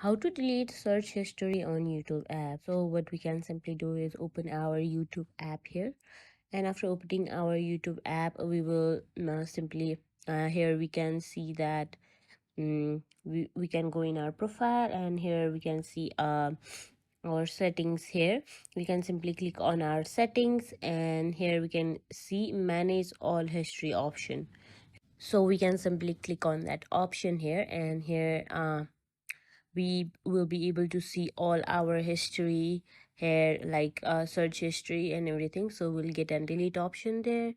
How to delete search history on YouTube app. So what we can simply do is open our YouTube app here, and after opening our YouTube app, we will simply here we can see that we can go in our profile, and here we can see our settings. Here we can simply click on our settings, and here we can see manage all history option. So we can simply click on that option here, and here we will be able to see all our history here, like search history and everything. So we'll get a delete option there,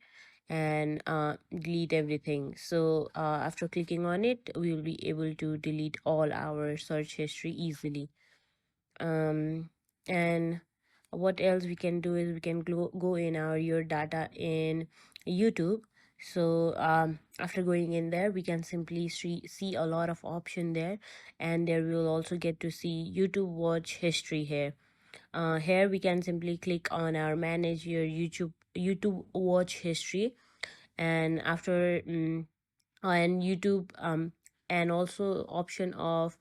and delete everything. So after clicking on it, we'll be able to delete all our search history easily. And what else we can do is we can go in our your data in YouTube. So after going in there, we can simply see a lot of option there, and there we will also get to see YouTube watch history here. Here we can simply click on our manage your YouTube watch history, and after and YouTube and also option of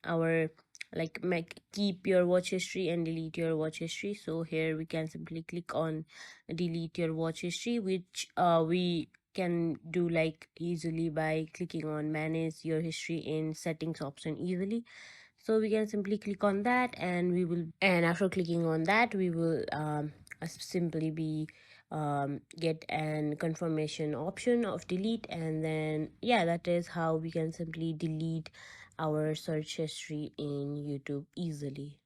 our like make keep your watch history and delete your watch history. So here we can simply click on delete your watch history, which we can do like easily by clicking on manage your history in settings option easily. So we can simply click on that, and and after clicking on that, we will simply be get an confirmation option of delete, and then yeah, that is how we can simply delete our search history in YouTube easily.